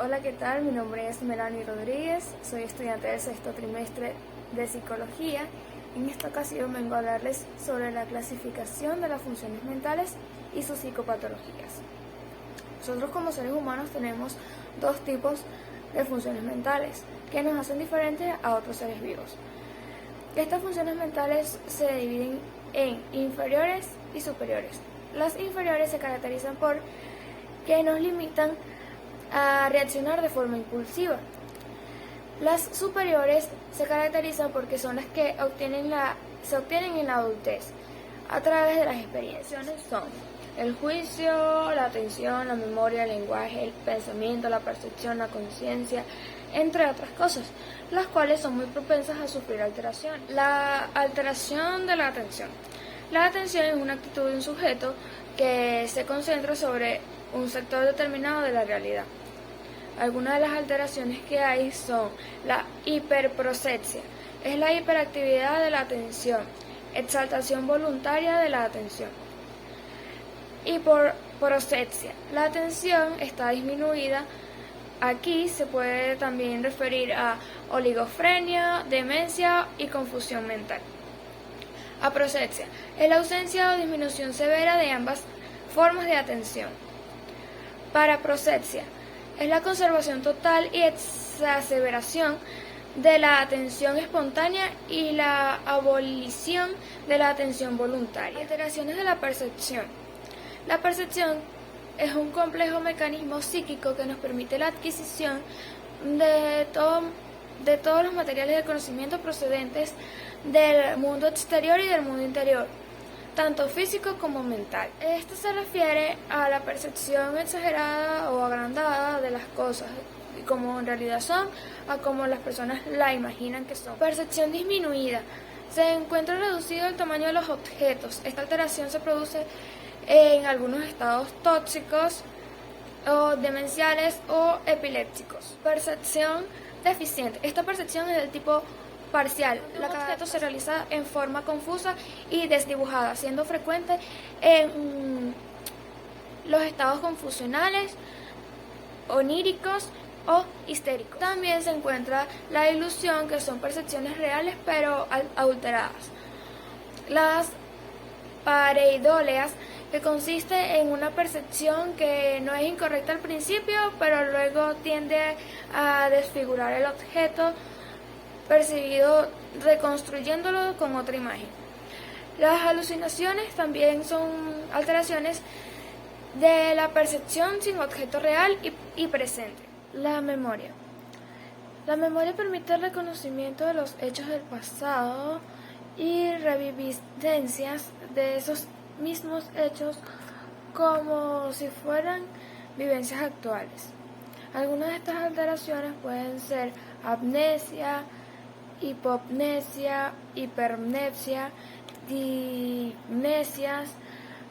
Hola, ¿qué tal? Mi nombre es Melanie Rodríguez, soy estudiante del sexto trimestre de Psicología. En esta ocasión vengo a hablarles sobre la clasificación de las funciones mentales y sus psicopatologías. Nosotros como seres humanos tenemos dos tipos de funciones mentales que nos hacen diferentes a otros seres vivos. Estas funciones mentales se dividen en inferiores y superiores. Las inferiores se caracterizan por que nos limitan a reaccionar de forma impulsiva. Las superiores se caracterizan porque son las que se obtienen en la adultez a través de las experiencias. Son el juicio, la atención, la memoria, el lenguaje, el pensamiento, la percepción, la conciencia, entre otras cosas, las cuales son muy propensas a sufrir alteración. La alteración de la atención. La atención es una actitud de un sujeto que se concentra sobre un sector determinado de la realidad. Algunas de las alteraciones que hay son la hiperprosexia, es la hiperactividad de la atención, exaltación voluntaria de la atención. Hiperprosexia, la atención está disminuida. Aquí se puede también referir a oligofrenia, demencia y confusión mental. Aprosexia, es la ausencia o disminución severa de ambas formas de atención. Paraprosexia, es la conservación total y exacerbación de la atención espontánea y la abolición de la atención voluntaria. Alteraciones de la percepción. La percepción es un complejo mecanismo psíquico que nos permite la adquisición de todos los materiales de conocimiento procedentes del mundo exterior y del mundo interior, tanto físico como mental. Esto se refiere a la percepción exagerada o agrandada de las cosas, como en realidad son, a como las personas la imaginan que son. Percepción disminuida. Se encuentra reducido el tamaño de los objetos. Esta alteración se produce en algunos estados tóxicos o demenciales o epilépticos. Percepción deficiente. Esta percepción es del tipo parcial. La objeto se realiza en forma confusa y desdibujada, siendo frecuente en los estados confusionales, oníricos o histéricos. También se encuentra la ilusión, que son percepciones reales pero adulteradas. Las pareidoleas, que consiste en una percepción que no es incorrecta al principio, pero luego tiende a desfigurar el objeto percibido, reconstruyéndolo con otra imagen. Las alucinaciones también son alteraciones de la percepción sin objeto real y presente. La memoria. La memoria permite el reconocimiento de los hechos del pasado y revivencias de esos mismos hechos como si fueran vivencias actuales. Algunas de estas alteraciones pueden ser amnesia, hipopnesia, hipermnesia, dimnesias,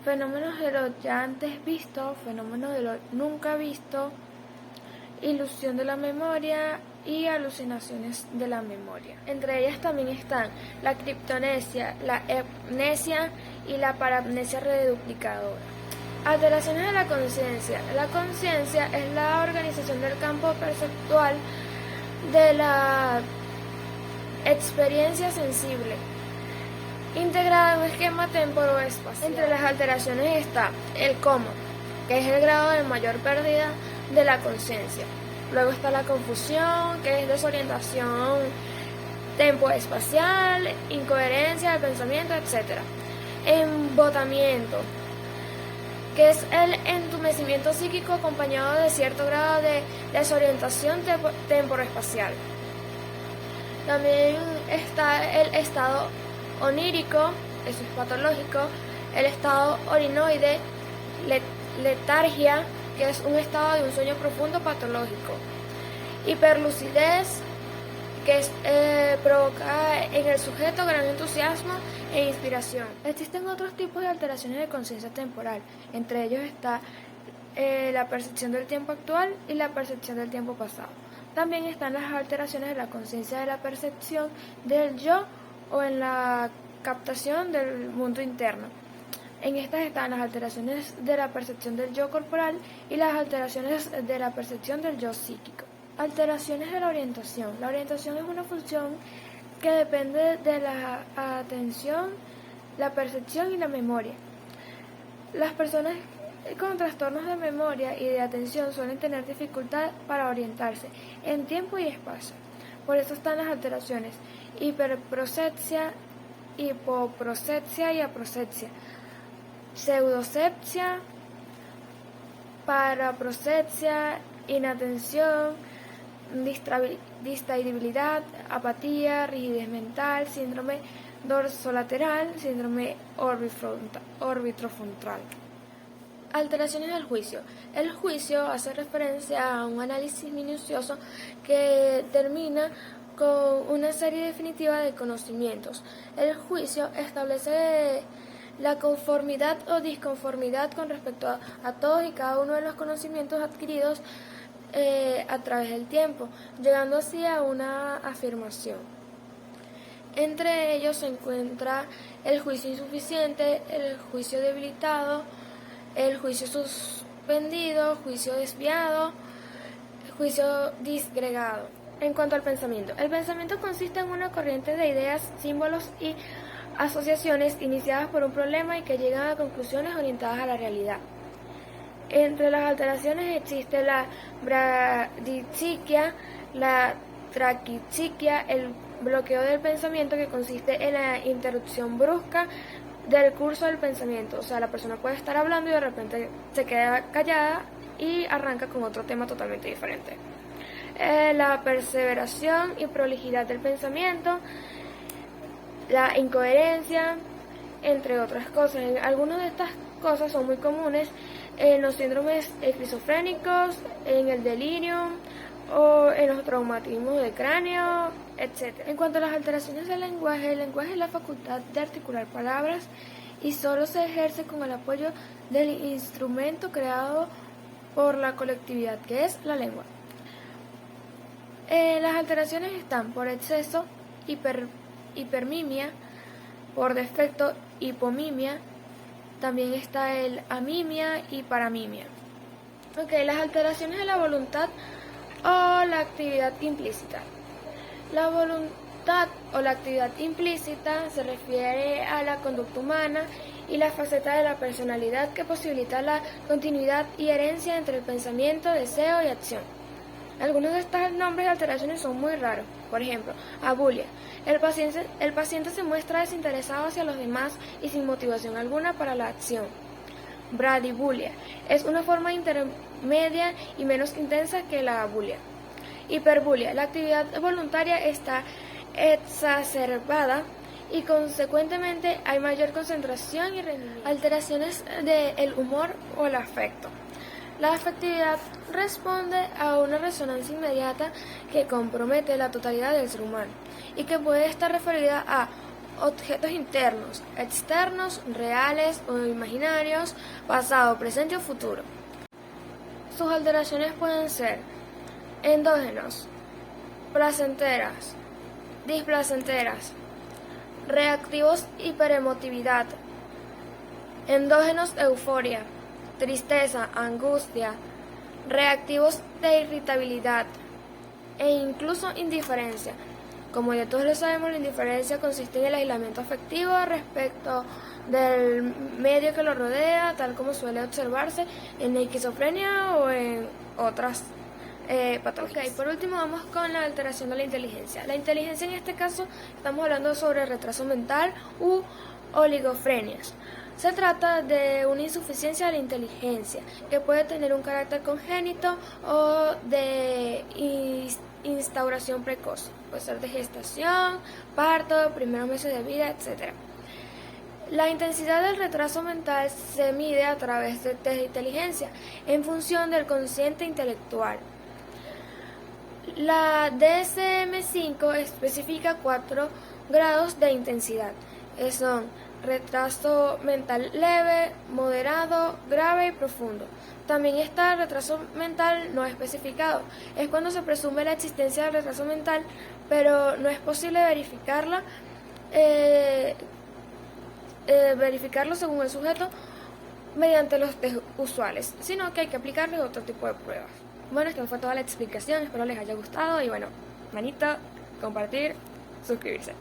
fenómenos de lo ya antes visto, fenómenos de lo nunca visto, ilusión de la memoria y alucinaciones de la memoria. Entre ellas también están la criptonesia, la amnesia y la paramnesia reduplicadora. Alteraciones de la conciencia. La conciencia es la organización del campo perceptual de la experiencia sensible, integrada en un esquema temporoespacial. Entre las alteraciones está el coma, que es el grado de mayor pérdida de la conciencia. Luego está la confusión, que es desorientación tempoespacial, incoherencia del pensamiento, etc. Embotamiento, que es el entumecimiento psíquico acompañado de cierto grado de desorientación temporoespacial. También está el estado onírico, eso es patológico, el estado orinoide, letargia, que es un estado de un sueño profundo patológico. Hiperlucidez, que provoca en el sujeto gran entusiasmo e inspiración. Existen otros tipos de alteraciones de conciencia temporal, entre ellos está la percepción del tiempo actual y la percepción del tiempo pasado. También están las alteraciones de la conciencia de la percepción del yo o en la captación del mundo interno. En estas están las alteraciones de la percepción del yo corporal y las alteraciones de la percepción del yo psíquico. Alteraciones de la orientación. La orientación es una función que depende de la atención, la percepción y la memoria. Las personas con trastornos de memoria y de atención suelen tener dificultad para orientarse en tiempo y espacio. Por eso están las alteraciones hiperprosepsia, hipoprosepsia y aprosepsia, pseudosepsia, paraprosepsia, inatención, distraibilidad, apatía, rigidez mental, síndrome dorsolateral, síndrome orbitofrontal. Alteraciones del juicio. El juicio hace referencia a un análisis minucioso que termina con una serie definitiva de conocimientos. El juicio establece la conformidad o disconformidad con respecto a todos y cada uno de los conocimientos adquiridos a través del tiempo, llegando así a una afirmación. Entre ellos se encuentra el juicio insuficiente, el juicio debilitado, el juicio suspendido, juicio desviado, juicio disgregado. En cuanto al pensamiento, el pensamiento consiste en una corriente de ideas, símbolos y asociaciones iniciadas por un problema y que llegan a conclusiones orientadas a la realidad. Entre las alteraciones existe la bradipsiquia, la traquipsiquia, el bloqueo del pensamiento, que consiste en la interrupción brusca del curso del pensamiento. O sea, la persona puede estar hablando y de repente se queda callada y arranca con otro tema totalmente diferente. La perseveración y prolijidad del pensamiento, la incoherencia, entre otras cosas. Algunas de estas cosas son muy comunes en los síndromes esquizofrénicos, en el delirio o en los traumatismos de cráneo, etc. En cuanto a las alteraciones del lenguaje, el lenguaje es la facultad de articular palabras y solo se ejerce con el apoyo del instrumento creado por la colectividad, que es la lengua. Las alteraciones están por exceso, hipermimia, por defecto, hipomimia, también está el amimia y paramimia. Las alteraciones de la voluntad o la actividad implícita. La voluntad o la actividad implícita se refiere a la conducta humana y la faceta de la personalidad que posibilita la continuidad y herencia entre el pensamiento, deseo y acción. Algunos de estos nombres de alteraciones son muy raros. Por ejemplo, abulia. El paciente se muestra desinteresado hacia los demás y sin motivación alguna para la acción. Bradibulia. Es una forma intermedia y menos intensa que la abulia. Hiperbulia. La actividad voluntaria está exacerbada y consecuentemente hay mayor concentración y rendimiento. Alteraciones del humor o el afecto. La afectividad responde a una resonancia inmediata que compromete la totalidad del ser humano y que puede estar referida a objetos internos, externos, reales o imaginarios, pasado, presente o futuro. Sus alteraciones pueden ser endógenos, placenteras, displacenteras, reactivos hiperemotividad, endógenos euforia, tristeza, angustia, reactivos de irritabilidad e incluso indiferencia. Como ya todos lo sabemos, la indiferencia consiste en el aislamiento afectivo respecto del medio que lo rodea, tal como suele observarse en la esquizofrenia o en otras patologías. Por último vamos con la alteración de la inteligencia. La inteligencia en este caso estamos hablando sobre retraso mental u oligofrenias. Se trata de una insuficiencia de la inteligencia que puede tener un carácter congénito o de instauración precoz. Puede ser de gestación, parto, primeros meses de vida, etc. La intensidad del retraso mental se mide a través de test de inteligencia en función del cociente intelectual. La DSM-5 especifica 4 grados de intensidad, que son retraso mental leve, moderado, grave y profundo. También está el retraso mental no especificado. Es cuando se presume la existencia del retraso mental, pero no es posible verificarla verificarlo según el sujeto mediante los test usuales, sino que hay que aplicarles otro tipo de pruebas. Bueno, esta fue toda la explicación, espero les haya gustado y bueno, manito, compartir, suscribirse.